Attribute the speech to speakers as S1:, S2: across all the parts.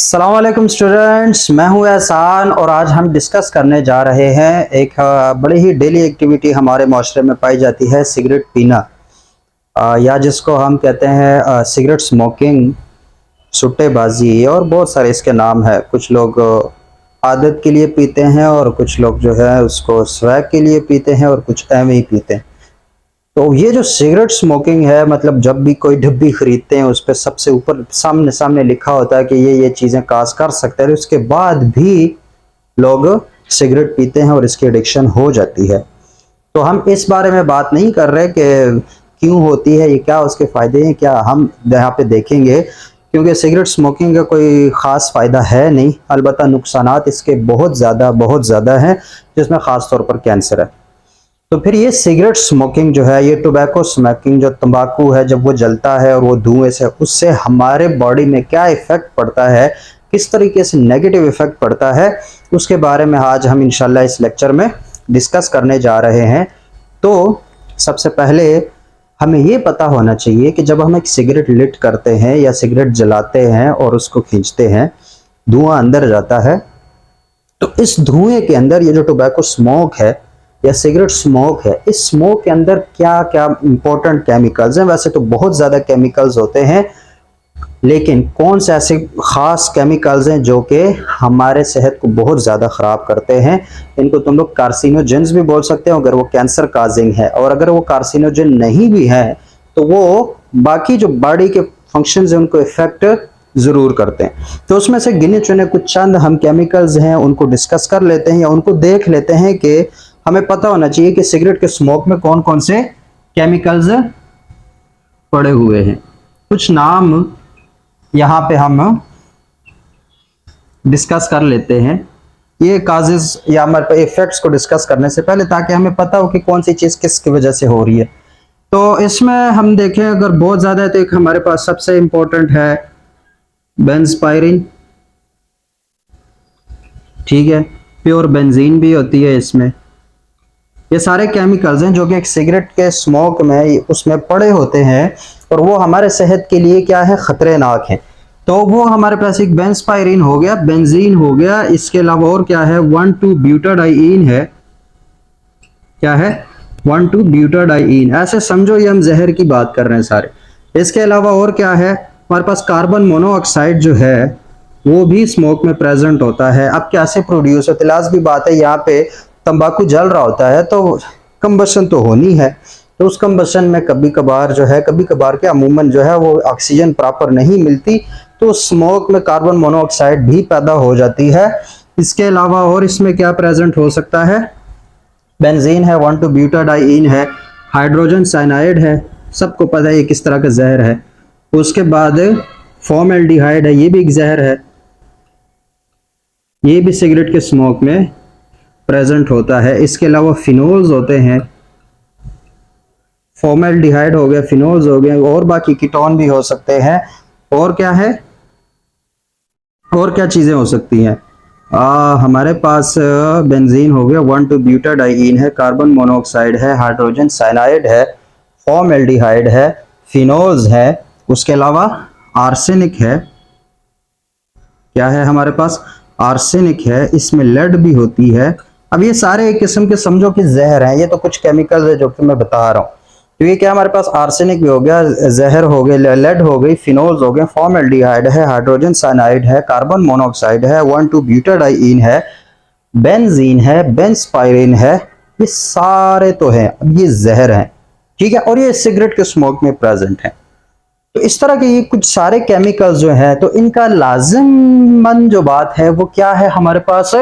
S1: अस्सलाम वालेकुम स्टूडेंट्स, मैं हूं एहसान और आज हम डिस्कस करने जा रहे हैं एक बड़ी ही डेली एक्टिविटी हमारे माशरे में पाई जाती है, सिगरेट पीना या जिसको हम कहते हैं सिगरेट स्मोकिंग, सुट्टेबाजी और बहुत सारे इसके नाम है। कुछ लोग आदत के लिए पीते हैं और कुछ लोग जो है उसको स्वैग के लिए पीते हैं और कुछ एवं ही पीते हैं। तो ये जो सिगरेट स्मोकिंग है, मतलब जब भी कोई डिब्बी खरीदते हैं उस पर सबसे ऊपर सामने सामने लिखा होता है कि ये चीज़ें काज कर सकते हैं, उसके बाद भी लोग सिगरेट पीते हैं और इसकी एडिक्शन हो जाती है। तो हम इस बारे में बात नहीं कर रहे कि क्यों होती है ये, क्या उसके फ़ायदे हैं, क्या हम यहाँ पे देखेंगे, क्योंकि सिगरेट स्मोकिंग का कोई ख़ास फ़ायदा है नहीं, अलबत्ता नुकसानात इसके बहुत ज़्यादा हैं, जिसमें ख़ास तौर पर कैंसर है। तो फिर ये सिगरेट स्मोकिंग जो है, ये टोबैको स्मोकिंग, जो तंबाकू है जब वो जलता है और वो धुएं से उससे हमारे बॉडी में क्या इफ़ेक्ट पड़ता है, किस तरीके से नेगेटिव इफ़ेक्ट पड़ता है, उसके बारे में आज हम इंशाल्लाह इस लेक्चर में डिस्कस करने जा रहे हैं। तो सबसे पहले हमें ये पता होना चाहिए कि जब हम एक सिगरेट लिट करते हैं या सिगरेट जलाते हैं और उसको खींचते हैं, धुआं अंदर जाता है, तो इस धुएं के अंदर ये जो टोबैको स्मोक है या सिगरेट स्मोक है, इस स्मोक के अंदर क्या क्या इंपॉर्टेंट केमिकल्स हैं। वैसे तो बहुत ज़्यादा केमिकल्स होते हैं, लेकिन कौन से ऐसे ख़ास केमिकल्स हैं जो कि हमारे सेहत को बहुत ज़्यादा ख़राब करते हैं। इनको तुम लोग कार्सिनोजेंस भी बोल सकते हो अगर वो कैंसर काजिंग है, और अगर वो कार्सिनोजेन नहीं भी है तो वो बाकी जो बॉडी के फंक्शंस हैं उनको इफेक्ट ज़रूर करते हैं। तो उसमें से गिने चुने कुछ चंद हम केमिकल्स हैं उनको डिस्कस कर लेते हैं या उनको देख लेते हैं कि हमें पता होना चाहिए कि सिगरेट के स्मोक में कौन कौन से केमिकल्स पड़े हुए हैं। कुछ नाम यहाँ पे हम डिस्कस कर लेते हैं, ये काजेस या हमारे इफेक्ट्स को डिस्कस करने से पहले, ताकि हमें पता हो कि कौन सी चीज़ किसकी वजह से हो रही है। तो इसमें हम देखें अगर बहुत ज़्यादा है तो एक हमारे पास सबसे इम्पोर्टेंट है बेंजपायरिन, ठीक है, प्योर बेंजीन भी होती है इसमें। ये सारे केमिकल्स हैं जो कि एक सिगरेट के स्मोक में उसमें पड़े होते हैं और वो हमारे सेहत के लिए क्या है, खतरनाक है। तो वो हमारे पास एक बेंजपायरिन हो गया, बेंजीन हो गया, इसके अलावा और क्या है, 1,2-ब्यूटाडाइईन है। क्या है, 1,2-ब्यूटाडाइईन। ऐसे समझो ये हम जहर की बात कर रहे हैं सारे। इसके अलावा और क्या है, हमारे पास कार्बन मोनोऑक्साइड जो है वो भी स्मोक में प्रेजेंट होता है। अब कैसे प्रोड्यूस होता है, लाजमी बात है, यहाँ पे तंबाकू जल रहा होता है तो कंबशन तो होनी है, तो उस कंबशन में कभी कभार जो है, कभी कभार के अमूमन जो है वो ऑक्सीजन प्रॉपर नहीं मिलती, तो स्मोक में कार्बन मोनोऑक्साइड भी पैदा हो जाती है। इसके अलावा और इसमें क्या प्रेजेंट हो सकता है, बेंजीन है, 1,2-ब्यूटाडाइईन है, हाइड्रोजन साइनाइड है, सबको पता है ये किस तरह का जहर है। उसके बाद फॉर्मल्डिहाइड है, ये भी एक जहर है, ये भी सिगरेट के स्मोक में प्रेजेंट होता है। इसके अलावा फिनोल्स होते हैं, फॉर्मल्डिहाइड हो गया, फिनोल्स हो गए, और बाकी कीटोन भी हो सकते हैं। और क्या है, और क्या चीजें हो सकती हैं, हमारे पास बेंजीन हो गया, 1,2-ब्यूटाडाइईन है, कार्बन मोनोऑक्साइड है, हाइड्रोजन साइनाइड है, फॉर्मल्डिहाइड है, फिनोल्स है, उसके अलावा आर्सेनिक है। क्या है हमारे पास, आर्सेनिक है, इसमें लेड भी होती है। अब ये सारे एक किस्म के समझो कि जहर हैं, ये तो कुछ केमिकल्स है जो कि मैं बता रहा हूँ। तो ये क्या, हमारे पास आर्सेनिक भी हो गया, जहर हो गए, लेड हो गई, फिनोल्स हो गए, फॉर्मल्डिहाइड है, हाइड्रोजन साइनाइड है, कार्बन मोनोऑक्साइड है, 1,2-ब्यूटाडाइईन है, बेंजीन है, बेंजपायरिन है, ये सारे तो हैं। अब ये जहर हैं, ठीक है, और ये सिगरेट के स्मोक में प्रेजेंट है। तो इस तरह के ये कुछ सारे केमिकल्स जो हैं, तो इनका लाजिमन जो बात है वो क्या है, हमारे पास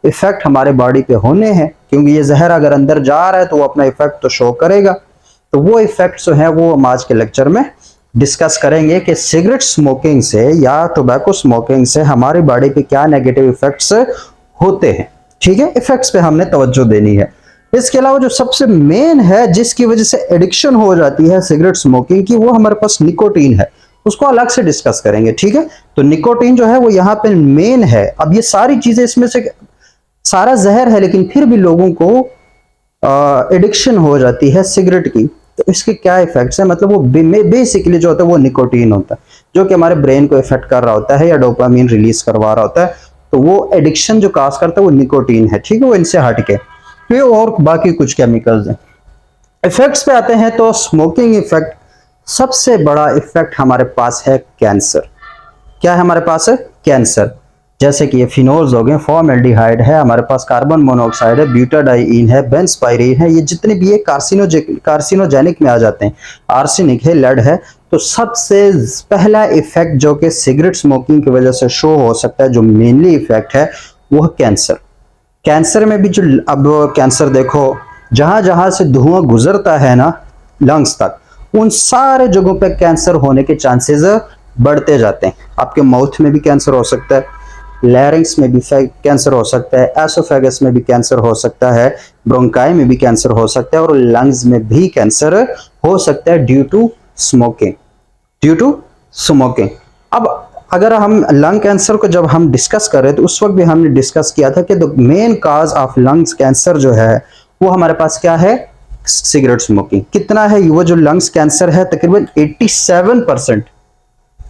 S1: इफेक्ट हमारे बॉडी पे होने हैं, क्योंकि ये जहर अगर अंदर जा रहा है तो वो अपना इफेक्ट तो शो करेगा। तो वो इफेक्ट जो है वो हम आज के लेक्चर में डिस्कस करेंगे कि सिगरेट स्मोकिंग से या टोबैको स्मोकिंग से हमारी बॉडी पे क्या नेगेटिव इफेक्ट्स होते हैं, ठीक है, इफेक्ट्स पे हमने तवज्जो देनी है। इसके अलावा जो सबसे मेन है जिसकी वजह से एडिक्शन हो जाती है सिगरेट स्मोकिंग की, वो हमारे पास निकोटीन है, उसको अलग से डिस्कस करेंगे, ठीक है। तो निकोटीन जो है वो यहाँ पे मेन है। अब ये सारी चीजें, इसमें से सारा जहर है लेकिन फिर भी लोगों को एडिक्शन हो जाती है सिगरेट की। तो इसके क्या इफेक्ट्स है, मतलब वो बेसिकली जो होता है वो निकोटीन होता है। जो कि हमारे ब्रेन को इफेक्ट कर रहा होता है या डोपामिन रिलीज करवा रहा होता है। तो वो एडिक्शन जो काज करता है वो निकोटीन है, ठीक है, वो इनसे हटके। फिर और बाकी कुछ केमिकल्स हैं। इफेक्ट्स पे आते हैं तो स्मोकिंग इफेक्ट, सबसे बड़ा इफेक्ट हमारे पास है कैंसर। क्या है हमारे पास? कैंसर। जैसे कि ये फिनोल्स हो गए, फॉर्मल्डिहाइड है, हमारे पास कार्बन मोनोऑक्साइड है, ब्यूटाडाइइन है, बेंजपाइरीन है, ये जितने भी ये कार्सिनोजेनिक में आ जाते हैं। आर्सेनिक है, लेड है। तो सबसे पहला इफेक्ट जो कि सिगरेट स्मोकिंग की वजह से शो हो सकता है, जो मेनली इफेक्ट है, वो है कैंसर। कैंसर में भी जो, अब कैंसर देखो, जहां जहां से धुआं गुजरता है ना लंग्स तक, उन सारे जगहों पे कैंसर होने के चांसेस बढ़ते जाते हैं। आपके माउथ में भी कैंसर हो सकता है, लैरिंग्स में भी कैंसर हो सकता है, एसोफेगस में भी कैंसर हो सकता है, ब्रोंकाई में भी कैंसर हो सकता है, और लंग्स में भी कैंसर हो सकता है due to smoking. Due to smoking. अब अगर हम लंग कैंसर को जब हम डिस्कस कर रहे थे, उस वक्त भी हमने डिस्कस किया था कि the main cause of lungs cancer जो है वो हमारे पास क्या है? Cigarette smoking. कितना है वो जो लंग्स कैंसर है? तकरीबन 87%।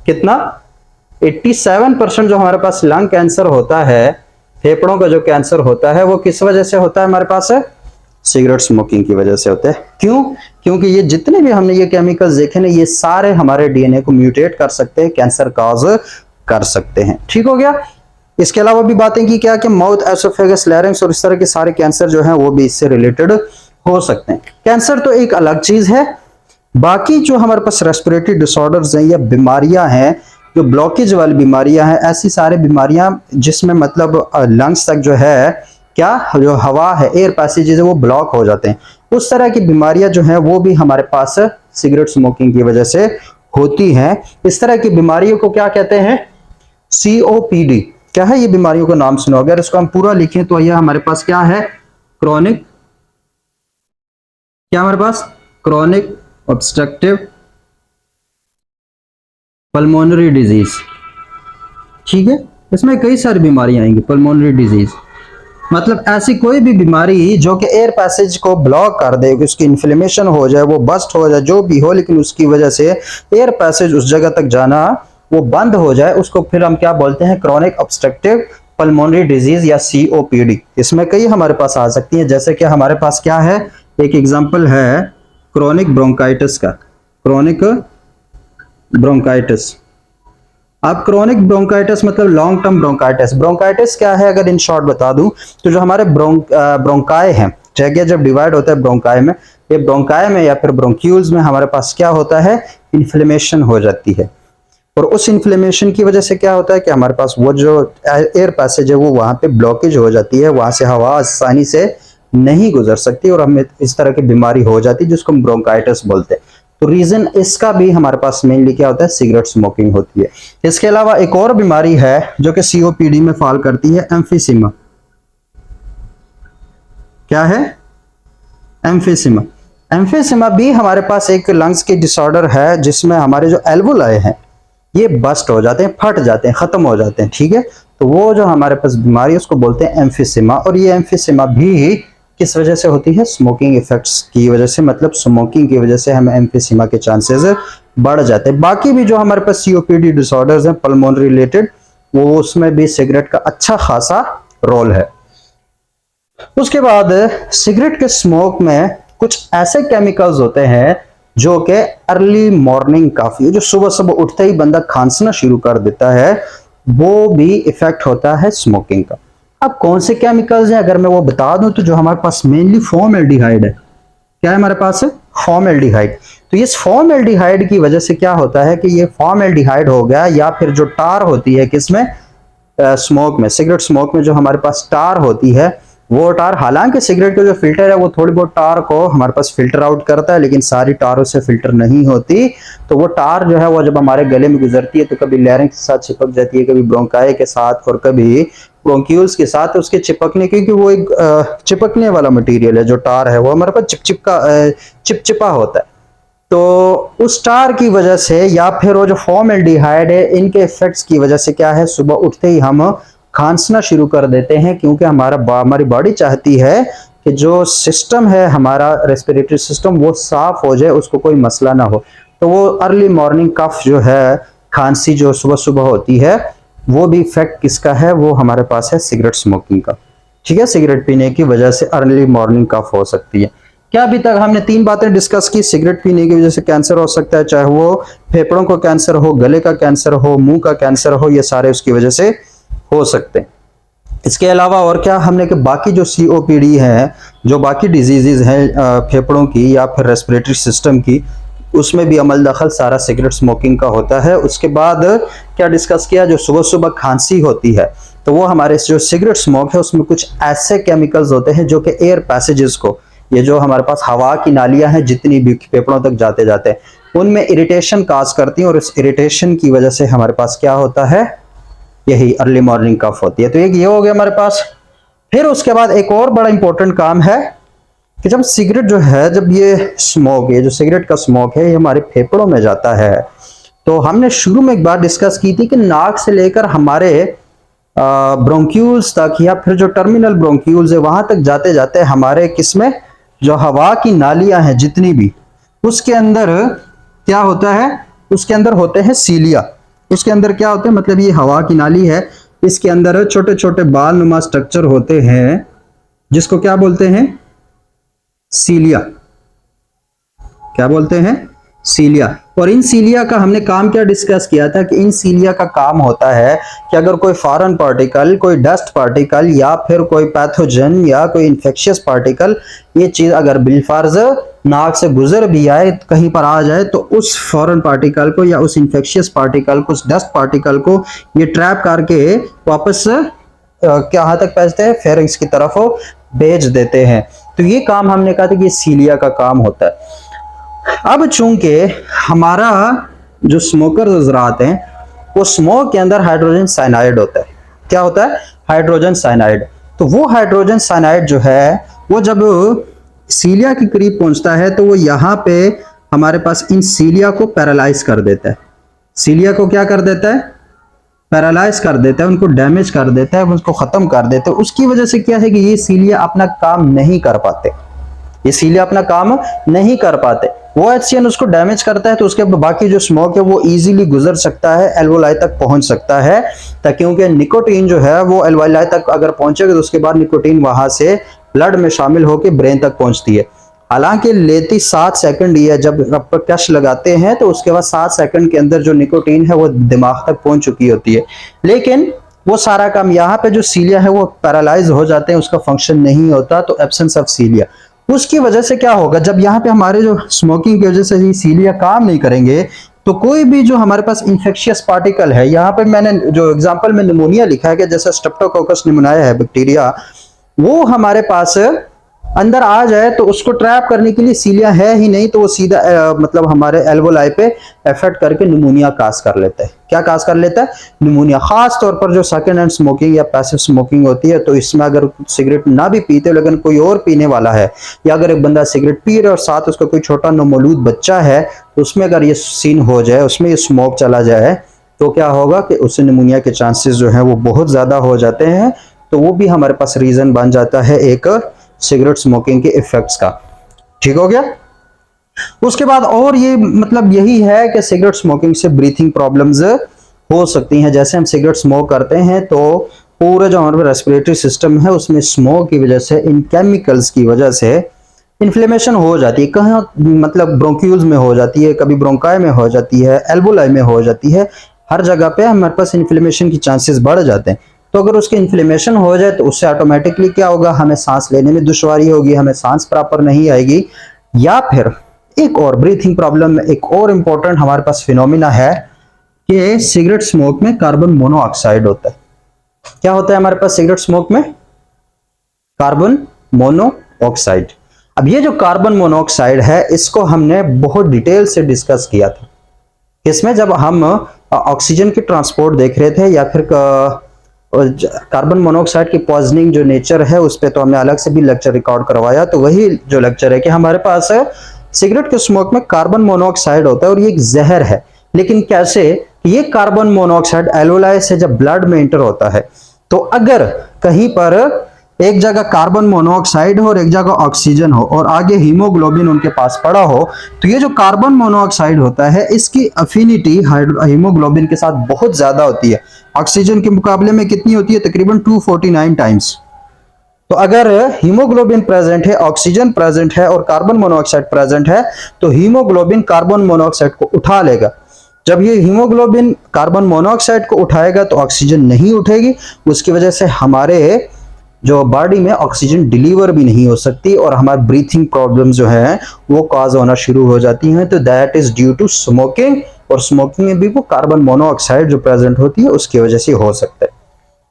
S1: कितना? 87% जो हमारे पास लंग कैंसर होता है, फेफड़ों का जो कैंसर होता है, वो किस वजह से होता है हमारे पास? है सिगरेट स्मोकिंग की वजह से होता है। क्यों? क्योंकि ये जितने भी हमने ये केमिकल्स देखे ना, ये सारे हमारे डीएनए को म्यूटेट कर सकते हैं, कैंसर काज कर सकते हैं। ठीक हो गया। इसके अलावा भी बातें की क्या कि माउथ, एसोफेगस, लैरिंक्स और इस तरह के सारे कैंसर जो हैं वो भी इससे रिलेटेड हो सकते हैं। कैंसर तो एक अलग चीज है। बाकी जो हमारे पास रेस्पिरेटरी डिसऑर्डर्स हैं या बीमारियां हैं, जो ब्लॉकेज वाली बीमारियां हैं, ऐसी सारी बीमारियां जिसमें मतलब लंग्स तक जो है क्या, जो हवा है, एयर पैसेजेस है, वो ब्लॉक हो जाते हैं, उस तरह की बीमारियां जो हैं वो भी हमारे पास सिगरेट स्मोकिंग की वजह से होती हैं। इस तरह की बीमारियों को क्या कहते हैं? COPD। क्या है ये बीमारियों का नाम? सुनो, अगर इसको हम पूरा लिखें तो यह हमारे पास क्या है? क्रॉनिक, क्या हमारे पास? Chronic obstructive pulmonary disease. ठीक है, इसमें कई सारी बीमारियां आएंगी। पल्मोनरी डिजीज मतलब ऐसी कोई भी बीमारी जो कि एयर पैसेज को ब्लॉक कर दे, उसकी इन्फ्लेमेशन हो जाए, वो बस्ट हो जाए, जो भी हो, लेकिन उसकी वजह से एयर पैसेज उस जगह तक जाना वो बंद हो जाए, उसको फिर हम क्या बोलते हैं? क्रॉनिक ऑब्स्ट्रक्टिव पल्मोनरी डिजीज या COPD। इसमें कई हमारे पास आ सकती है, जैसे कि हमारे पास क्या है, एक एग्जांपल है क्रोनिक ब्रोंकाइटिस का। Chronic bronchitis. अब क्रोनिक ब्रोंकाइटिस मतलब लॉन्ग टर्म ब्रोंकाइटिस। ब्रोंकाइटिस क्या है अगर इन शॉर्ट बता दूं तो, जो हमारे ब्रोंकाई हैं, जगह जब डिवाइड होता है ब्रोंकाई में, ये ब्रोंकाई में या फिर ब्रोंक्यूल्स में हमारे पास क्या होता है? इन्फ्लेमेशन हो जाती है। और उस इन्फ्लेमेशन की वजह से क्या होता है कि हमारे पास वो जो एयर पैसेज है वो वहां पे ब्लॉकेज हो जाती है, वहां से हवा आसानी से नहीं गुजर सकती और हमें इस तरह की बीमारी हो जाती है जिसको हम ब्रोंकाइटिस बोलते हैं। तो रीजन इसका भी हमारे पास मेनली क्या होता है? सिगरेट स्मोकिंग होती है। इसके अलावा एक और बीमारी है जो कि COPD में फॉल करती है, एम्फीसीमा। क्या है? एम्फीसीमा। एम्फीसीमा भी हमारे पास एक लंग्स की डिसऑर्डर है जिसमें हमारे जो एल्वोलाई हैं ये बस्ट हो जाते हैं, फट जाते हैं, खत्म हो जाते हैं। ठीक है, तो वो जो हमारे पास बीमारी है उसको बोलते हैं एम्फीसीमा। और ये एम्फीसीमा भी किस वजह से होती है? स्मोकिंग इफेक्ट्स की वजह से, मतलब स्मोकिंग की वजह से हमें एम्फीसीमा के चांसेस बढ़ जाते हैं। बाकी भी जो हमारे पास COPD डिसऑर्डर्स हैं पल्मोनरी रिलेटेड, वो उसमें भी सिगरेट का अच्छा खासा रोल है। उसके बाद सिगरेट के स्मोक में कुछ ऐसे केमिकल्स होते हैं जो कि अर्ली मॉर्निंग काफी, जो सुबह सुबह उठते ही बंदा खांसना शुरू कर देता है, वो भी इफेक्ट होता है स्मोकिंग का। अब कौन से केमिकल्स हैं अगर मैं वो बता दूं तो, जो हमारे पास मेनली फॉर्मल्डिहाइड है। क्या है हमारे पास? फॉर्मल्डिहाइड। तो इस फॉर्मल्डिहाइड की वजह से क्या होता है कि ये फॉर्मल्डिहाइड हो गया, या फिर जो टार होती है किसमें? स्मोक में, सिगरेट स्मोक में जो हमारे पास टार होती है, वो टार, हालांकि सिगरेट का जो फिल्टर है वो थोड़ी बहुत टार को हमारे पास फिल्टर आउट करता है, लेकिन सारी टारों से फिल्टर नहीं होती। तो वो टार जो है वो जब हमारे गले में गुजरती है तो कभी लैरिंक्स के साथ चिपक जाती है, कभी ब्रोंकाई के साथ, और कभी ब्रोंक्यूल्स के साथ। उसके चिपकने, क्योंकि वो एक चिपकने वाला मटेरियल है, जो टार है वो हमारे पास चिपचिपा होता है। तो उस टार की वजह से या फिर वो जो फॉर्मल्डिहाइड है, इनके इफेक्ट्स की वजह से क्या है, सुबह उठते ही हम खांसना शुरू कर देते हैं, क्योंकि हमारी बॉडी चाहती है कि जो सिस्टम है हमारा रेस्पिरेटरी सिस्टम वो साफ हो जाए, उसको कोई मसला ना हो। तो वो अर्ली मॉर्निंग कफ जो है खांसी जो सुबह सुबह होती है, वो भी इफेक्ट किसका है, वो हमारे पास है सिगरेट स्मोकिंग का। ठीक है, सिगरेट पीने की वजह से अर्ली मॉर्निंग कफ हो सकती है। क्या अभी तक हमने 3 बातें डिस्कस की। सिगरेट पीने की वजह से कैंसर हो सकता है, चाहे वो फेफड़ों का कैंसर हो, गले का कैंसर हो, मुंह का कैंसर हो, ये सारे उसकी वजह से हो सकते हैं। इसके अलावा और क्या हमने कि बाकी जो सीओपीडी है, जो बाकी डिजीजेज हैं फेफड़ों की या फिर रेस्पिरेटरी सिस्टम की, उसमें भी अमल दखल सारा सिगरेट स्मोकिंग का होता है। उसके बाद क्या डिस्कस किया, जो सुबह सुबह खांसी होती है तो वो हमारे जो सिगरेट स्मोक है उसमें कुछ ऐसे केमिकल्स होते हैं जो कि एयर पैसेजेस को, ये जो हमारे पास हवा की नालियां हैं जितनी भी फेफड़ों तक जाते जाते हैं, उनमें इरिटेशन काज करती हैं और इस इरिटेशन की वजह से हमारे पास क्या होता है, यही अर्ली मॉर्निंग कफ होती है। तो ये हो गया हमारे पास। फिर उसके बाद एक और बड़ा इंपॉर्टेंट काम है कि जब सिगरेट जो है, जब ये स्मोक, ये जो सिगरेट का स्मोक है, ये हमारे फेफड़ों में जाता है, तो हमने शुरू में एक बार डिस्कस की थी कि नाक से लेकर हमारे ब्रोंक्यूल्स तक या फिर जो टर्मिनल ब्रोंक्यूल्स है वहां तक जाते जाते हमारे किसमें, जो हवा की नालियां हैं जितनी भी, उसके अंदर क्या होता है, उसके अंदर होते हैं सीलिया। उसके अंदर क्या होते हैं, मतलब ये हवा की नाली है, इसके अंदर छोटे छोटे बाल नुमा स्ट्रक्चर होते हैं जिसको क्या बोलते हैं, सीलिया। क्या बोलते हैं, सीलिया। और इन सीलिया का हमने काम क्या डिस्कस किया था कि इन सीलिया का काम होता है कि अगर कोई फॉरेन पार्टिकल, कोई डस्ट पार्टिकल या फिर कोई पैथोजन या कोई इंफेक्शियस पार्टिकल, ये चीज अगर बिलफर्ज नाक से गुजर भी आए, कहीं पर आ जाए, तो उस फॉरेन पार्टिकल को या उस इंफेक्शियस पार्टिकल को, उस डस्ट पार्टिकल को ये ट्रैप करके वापस कहाँ तक भेजते हैं, फेरिंग्स की तरफ वो भेज देते हैं। तो ये काम हमने कहा था कि सीलिया का काम होता है। अब चूंकि हमारा जो स्मोकर हजरात हैं, वो स्मोक के अंदर हाइड्रोजन साइनाइड होता है। क्या होता है, हाइड्रोजन साइनाइड। तो वो हाइड्रोजन साइनाइड जो है वो जब सीलिया के करीब पहुंचता है तो वो यहाँ पे हमारे पास इन सीलिया को पैरालाइज कर देता है। सीलिया को क्या कर देता है, पैरालाइज कर देता है, उनको डैमेज कर देता है, उसको खत्म कर देता है। उसकी वजह से क्या है कि ये सीलिया अपना काम नहीं कर पाते, ये सीलिया अपना काम नहीं कर पाते। वो एचसीएन उसको डैमेज करता है तो उसके बाकी जो स्मोक है वो इजीली गुजर सकता है, एल्वोलाई तक पहुंच सकता है, ताकि क्योंकि निकोटीन जो है वो एल्वोलाई तक अगर पहुंचेगा तो उसके बाद निकोटीन वहां से ब्लड में शामिल होकर ब्रेन तक पहुंचती है। हालांकि लेती 7 सेकंड ही है, जब आप कश लगाते हैं तो उसके बाद 7 सेकंड के अंदर जो निकोटीन है वो दिमाग तक पहुंच चुकी होती है। लेकिन वो सारा काम यहाँ पे जो सीलिया है वो पैरालाइज हो जाते हैं, उसका फंक्शन नहीं होता, तो एब्सेंस ऑफ सीलिया। उसकी वजह से क्या होगा, जब यहाँ पे हमारे जो स्मोकिंग की वजह से ये सीलिया काम नहीं करेंगे तो कोई भी जो हमारे पास इंफेक्शियस पार्टिकल है, यहाँ पे मैंने जो एग्जांपल में निमोनिया लिखा है कि जैसे स्ट्रेप्टोकोकस निमोनिया है बैक्टीरिया, वो हमारे पास अंदर आ जाए तो उसको ट्रैप करने के लिए सीलिया है ही नहीं, तो वो सीधा मतलब हमारे एल्वोलाई पे इफेक्ट करके निमोनिया काज कर लेता है। क्या काज कर लेता है, निमोनिया। खास तौर पर जो सेकंड हैंड स्मोकिंग या पैसिव स्मोकिंग होती है, तो इसमें अगर सिगरेट ना भी पीते लेकिन कोई और पीने वाला है, या अगर एक बंदा सिगरेट पी रहा है और साथ उसका कोई छोटा नवमौलूद बच्चा है, तो उसमें अगर ये सीन हो जाए, उसमें ये स्मोक चला जाए, तो क्या होगा कि उससे निमोनिया के चांसेस जो है वो बहुत ज्यादा हो जाते हैं। तो वो भी हमारे पास रीजन बन जाता है एक सिगरेट स्मोकिंग के इफेक्ट्स का। ठीक हो गया। उसके बाद और ये मतलब यही है कि सिगरेट स्मोकिंग से ब्रीथिंग प्रॉब्लम्स हो सकती हैं। जैसे हम सिगरेट स्मोक करते हैं तो पूरा जो हमारा रेस्पिरेटरी सिस्टम है उसमें स्मोक की वजह से, इन केमिकल्स की वजह से इन्फ्लेमेशन हो जाती है। कहाँ मतलब ब्रोंक्यूल्स में हो जाती है, कभी ब्रोंकाई में हो जाती है, एल्वोलाई में हो जाती है, हर जगह पे हमारे पास इन्फ्लेमेशन की चांसेस बढ़ जाते हैं। तो अगर उसके इन्फ्लेमेशन हो जाए तो उससे ऑटोमेटिकली क्या होगा, हमें सांस लेने में दुश्वारी होगी, हमें सांस प्रॉपर नहीं आएगी। या फिर एक और ब्रीथिंग प्रॉब्लम में एक और इंपॉर्टेंट हमारे पास फिनोमिना है कि सिगरेट स्मोक में कार्बन मोनोऑक्साइड होता है। क्या होता है हमारे पास सिगरेट स्मोक में, कार्बन मोनोऑक्साइड। अब ये जो कार्बन मोनोऑक्साइड है इसको हमने बहुत डिटेल से डिस्कस किया था, इसमें जब हम ऑक्सीजन की ट्रांसपोर्ट देख रहे थे, या फिर कार्बन मोनोऑक्साइड की पॉइजनिंग जो नेचर है उस पर तो हमने अलग से भी लेक्चर रिकॉर्ड करवाया। तो वही जो लेक्चर है कि हमारे पास सिगरेट के स्मोक में कार्बन मोनोऑक्साइड होता है और ये एक जहर है। लेकिन कैसे, ये कार्बन मोनोऑक्साइड एल्वोलाई से जब ब्लड में एंटर होता है तो अगर कहीं पर एक जगह कार्बन मोनोऑक्साइड हो और एक जगह ऑक्सीजन हो और आगे हीमोग्लोबिन उनके पास पड़ा हो, तो ये जो कार्बन मोनोऑक्साइड होता है इसकी अफिनिटी हीमोग्लोबिन के साथ बहुत ज्यादा होती है। ऑक्सीजन के मुकाबले में कितनी होती है? तकरीबन 249 टाइम्स। तो अगर हीमोग्लोबिन प्रेजेंट है, ऑक्सीजन प्रेजेंट है और कार्बन मोनोऑक्साइड प्रेजेंट है, तो हीमोग्लोबिन कार्बन मोनोऑक्साइड को उठा लेगा। जब ये हीमोग्लोबिन कार्बन मोनोऑक्साइड को उठाएगा तो ऑक्सीजन नहीं उठेगी, उसकी वजह से हमारे जो बॉडी में ऑक्सीजन डिलीवर भी नहीं हो सकती और हमारी ब्रीथिंग प्रॉब्लम जो है वो कॉज होना शुरू हो जाती हैं। तो that is due to smoking, और स्मोकिंग में भी वो कार्बन मोनोऑक्साइड जो प्रेजेंट होती है उसकी वजह से हो सकता है।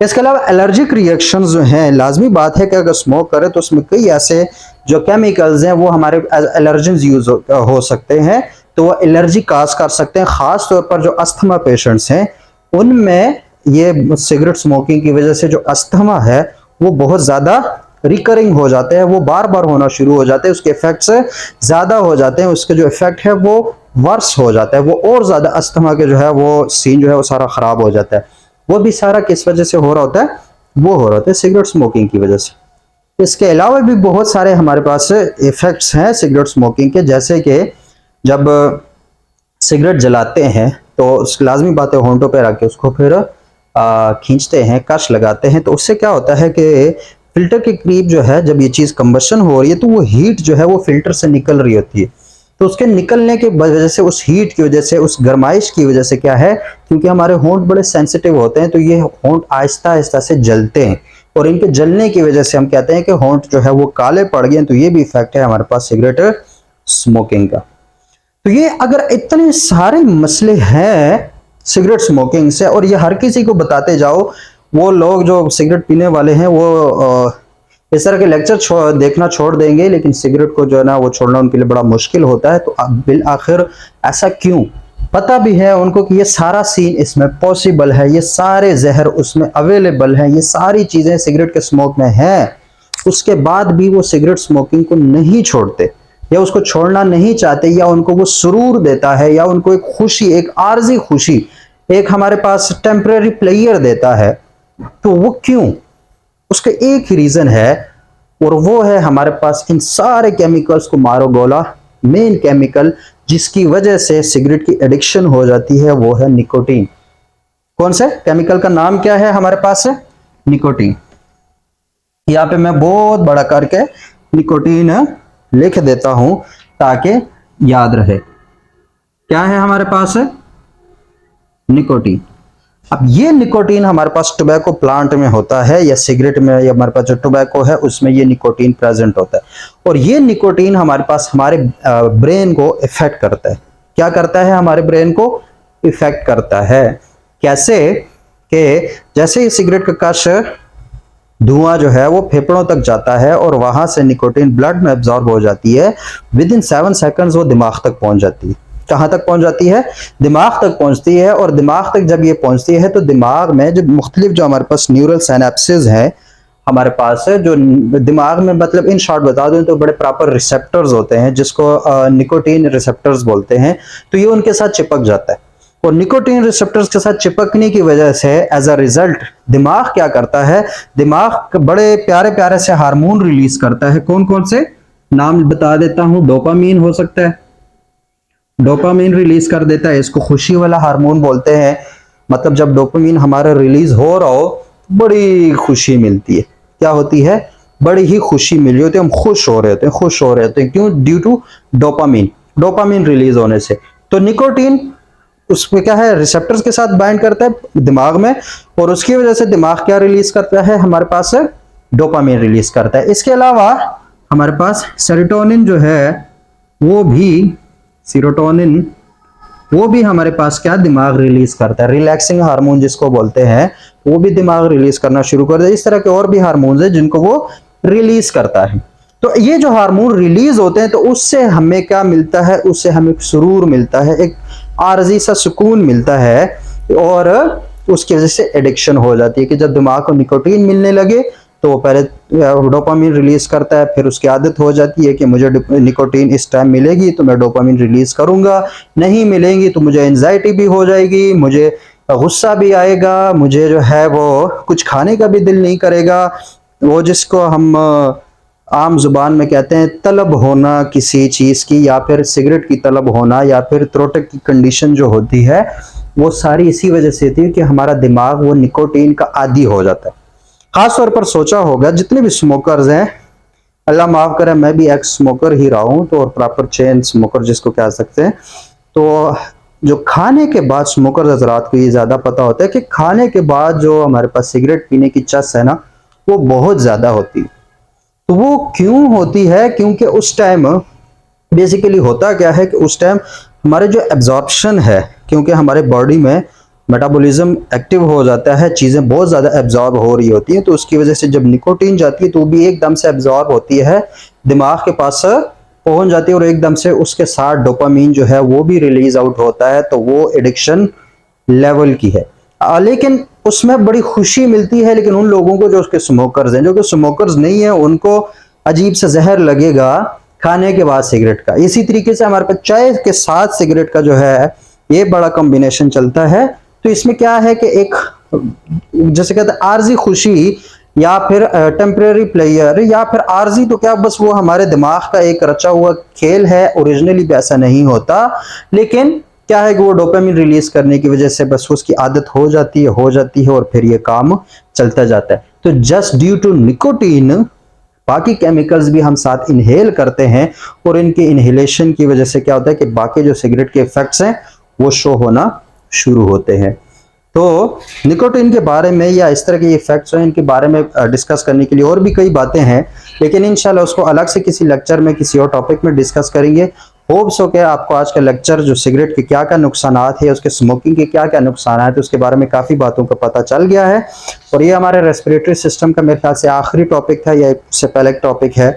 S1: इसके अलावा एलर्जिक रिएक्शन जो हैं, लाजमी बात है कि अगर स्मोक करें तो उसमें कई ऐसे जो केमिकल्स हैं वो हमारे एलर्जेंस यूज हो सकते हैं, तो वो एलर्जी काज कर सकते हैं। खास तौर पर जो अस्थमा पेशेंट्स हैं उनमें ये सिगरेट स्मोकिंग की वजह से जो अस्थमा है वो बहुत ज्यादा रिकरिंग हो जाते हैं, वो बार बार होना शुरू हो जाते हैं, उसके इफेक्ट्स ज्यादा हो जाते हैं, उसके जो इफेक्ट है वो वर्स हो जाता है, वो और ज्यादा अस्थमा के जो है वो सीन जो है वो सारा खराब हो जाता है। वो भी सारा किस वजह से हो रहा होता है? वो हो रहा होता है सिगरेट स्मोकिंग की वजह से। इसके अलावा भी बहुत सारे हमारे पास इफेक्ट्स हैं सिगरेट स्मोकिंग के, जैसे कि जब सिगरेट जलाते हैं तो लाजमी बात है होंठों पे रख के उसको फिर खींचते हैं, कश लगाते हैं, तो उससे क्या होता है कि फिल्टर के करीब जो है जब ये चीज़ कंबशन हो रही है तो वो हीट जो है वो फिल्टर से निकल रही होती है। तो उसके निकलने की वजह से, उस हीट की वजह से, उस गर्माइश की वजह से क्या है, क्योंकि हमारे होंठ बड़े सेंसिटिव होते हैं तो ये होंठ आहिस्ता आहिस्ता से जलते हैं और इनके जलने की वजह से हम कहते हैं कि होंठ जो है वो काले पड़ गए। तो ये भी इफेक्ट है हमारे पास सिगरेट स्मोकिंग का। तो ये अगर इतने सारे मसले हैं सिगरेट स्मोकिंग से और ये हर किसी को बताते जाओ, वो लोग जो सिगरेट पीने वाले हैं वो इस तरह के लेक्चर देखना छोड़ देंगे, लेकिन सिगरेट को जो है ना वो छोड़ना उनके लिए बड़ा मुश्किल होता है। तो बिल आखिर ऐसा क्यों? पता भी है उनको कि ये सारा सीन इसमें पॉसिबल है, ये सारे जहर उसमें अवेलेबल हैं, ये सारी चीजें सिगरेट के स्मोक में हैं, उसके बाद भी वो सिगरेट स्मोकिंग को नहीं छोड़ते या उसको छोड़ना नहीं चाहते, या उनको वो सुरूर देता है या उनको एक खुशी, एक आर्जी खुशी, एक हमारे पास टेम्परेरी प्लेयर देता है। तो वो क्यों? उसका एक ही रीजन है और वो है हमारे पास इन सारे केमिकल्स को मारो गोला। मेन केमिकल जिसकी वजह से सिगरेट की एडिक्शन हो जाती है वो है निकोटीन। कौन से केमिकल का नाम क्या है हमारे पास? है निकोटीन। यहां पे मैं बहुत बड़ा करके निकोटीन लिख देता हूं ताकि याद रहे। क्या है हमारे पास? निकोटीन। अब ये निकोटीन हमारे पास टोबैको प्लांट में होता है या सिगरेट में, या हमारे पास जो टोबैको है उसमें ये निकोटीन प्रेजेंट होता है और ये निकोटीन हमारे पास हमारे ब्रेन को इफेक्ट करता है। क्या करता है? हमारे ब्रेन को इफेक्ट करता है। कैसे? कि जैसे ही सिगरेट का कश धुआं जो है वो फेफड़ों तक जाता है और वहां से निकोटीन ब्लड में एब्जॉर्ब हो जाती है, विद इन 7 सेकंड्स वो दिमाग तक पहुंच जाती है। कहां तक पहुंच जाती है? दिमाग तक पहुंचती है। और दिमाग तक जब ये पहुंचती है तो दिमाग में जो मुख्तलिफ जो हमारे पास न्यूरल सिनेप्सेस हैं हमारे पास है, जो दिमाग में, मतलब इन शॉर्ट बता दूं तो बड़े प्रॉपर रिसेप्टर्स होते हैं जिसको निकोटीन रिसेप्टर्स बोलते हैं। तो ये उनके साथ चिपक जाता है और निकोटीन रिसेप्टर्स के साथ चिपकने की वजह से एज अ रिजल्ट दिमाग क्या करता है? दिमाग बड़े प्यारे प्यारे से हार्मोन रिलीज करता है। कौन कौन से? नाम बता देता हूं। डोपामीन हो सकता है, डोपामीन रिलीज कर देता है, इसको खुशी वाला हार्मोन बोलते हैं। मतलब जब डोपामीन हमारा रिलीज हो रहा हो बड़ी खुशी मिलती है। क्या होती है? बड़ी ही खुशी मिल रही होती है, हम खुश हो रहे होते हैं, खुश हो रहे होते हैं। क्यों? Due to dopamine, dopamine release होने से। तो निकोटीन उसमें क्या है? रिसेप्टर्स के साथ बाइंड करता है दिमाग में और उसकी वजह से दिमाग क्या रिलीज करता है? हमारे पास डोपामीन रिलीज करता है। इसके अलावा हमारे पास सेरोटोनिन जो है वो भी, सीरोटोनिन वो भी हमारे पास क्या दिमाग रिलीज करता है, रिलैक्सिंग हार्मोन जिसको बोलते हैं, वो भी दिमाग रिलीज करना शुरू कर दे। इस तरह के और भी हार्मोन्स हैं जिनको वो रिलीज करता है। तो ये जो हार्मोन रिलीज होते हैं तो उससे हमें क्या मिलता है? उससे हमें सुरूर मिलता है, एक आर्जी सा सुकून मिलता है और उसकी वजह से एडिक्शन हो जाती है कि जब दिमाग को निकोटीन मिलने लगे तो वो पहले डोपामीन रिलीज करता है, फिर उसकी आदत हो जाती है कि मुझे निकोटीन इस टाइम मिलेगी तो मैं डोपामीन रिलीज करूंगा, नहीं मिलेंगी तो मुझे एंजाइटी भी हो जाएगी, मुझे गुस्सा भी आएगा, मुझे जो है वो कुछ खाने का भी दिल नहीं करेगा, वो जिसको हम आम जुबान में कहते हैं तलब होना किसी चीज़ की, या फिर सिगरेट की तलब होना, या फिर त्रोटक की कंडीशन जो होती है, वो सारी इसी वजह से होती है कि हमारा दिमाग वो निकोटीन का आदी हो जाता है। खास तौर पर सोचा होगा जितने भी स्मोकर्स हैं, अल्लाह माफ करे मैं भी एक्स स्मोकर ही रहा हूँ, तो और प्रॉपर चेन स्मोकर जिसको कह सकते हैं, तो जो खाने के बाद स्मोकर हजरात को ये ज़्यादा पता होता है कि खाने के बाद जो हमारे पास सिगरेट पीने की चस है ना, वो बहुत ज़्यादा होती है। तो वो क्यों होती है? क्योंकि उस टाइम बेसिकली होता क्या है कि उस टाइम हमारे जो एब्जॉर्प्शन है, क्योंकि हमारे बॉडी में मेटाबॉलिज्म एक्टिव हो जाता है, चीज़ें बहुत ज़्यादा एब्जॉर्ब हो रही होती हैं, तो उसकी वजह से जब निकोटीन जाती है तो वो भी एकदम से एब्जॉर्ब होती है, दिमाग के पास पहुंच जाती है, और एकदम से उसके साथ डोपामीन जो है वो भी रिलीज आउट होता है, तो वो एडिक्शन लेवल की है। लेकिन उसमें बड़ी खुशी मिलती है, लेकिन उन लोगों को जो उसके स्मोकर्स हैं, जो कि स्मोकर्स नहीं है, उनको अजीब सा जहर लगेगा खाने के बाद सिगरेट का। इसी तरीके से हमारे पास चाय के साथ सिगरेट का जो है ये बड़ा कॉम्बिनेशन चलता है। तो इसमें क्या है कि एक जैसे कहते हैं आर्जी खुशी, या फिर टेम्परेरी प्लेयर, या फिर आर्जी तो क्या बस वो हमारे दिमाग का एक रचा हुआ खेल है, ओरिजिनली भी ऐसा नहीं होता, लेकिन क्या है कि वो डोपामिन रिलीज करने की वजह से बस उसकी आदत हो जाती है और फिर ये काम चलता जाता है। तो जस्ट ड्यू टू निकोटीन बाकी केमिकल्स भी हम साथ इनहेल करते हैं, और इनके इनहेलेशन की वजह से क्या होता है कि बाकी जो सिगरेट के इफेक्ट्स हैं वो शो होना शुरू होते हैं। तो निकोटीन के बारे में या इस तरह के इफेक्ट्स हैं, इनके बारे में डिस्कस करने के लिए और भी कई बातें हैं, लेकिन इंशाल्लाह उसको अलग से किसी लेक्चर में किसी और टॉपिक में डिस्कस करेंगे। होप्स हो के आपको आज का लेक्चर जो सिगरेट के क्या क्या नुकसान है, उसके स्मोकिंग के क्या क्या नुकसान है, तो उसके बारे में काफ़ी बातों का पता चल गया है। और ये हमारे रेस्पिरेटरी सिस्टम का मेरे ख्याल से आखिरी टॉपिक था, या इससे पहले एक टॉपिक है,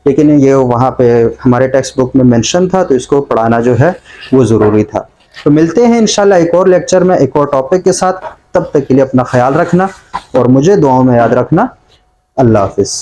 S1: लेकिन ये वहाँ पे हमारे टेक्स्ट बुक में मेंशन था, तो इसको पढ़ाना जो है वो ज़रूरी था। तो मिलते हैं इंशाल्लाह एक और लेक्चर में एक और टॉपिक के साथ। तब तक के लिए अपना ख्याल रखना और मुझे दुआओं में याद रखना। अल्लाह हाफिज़।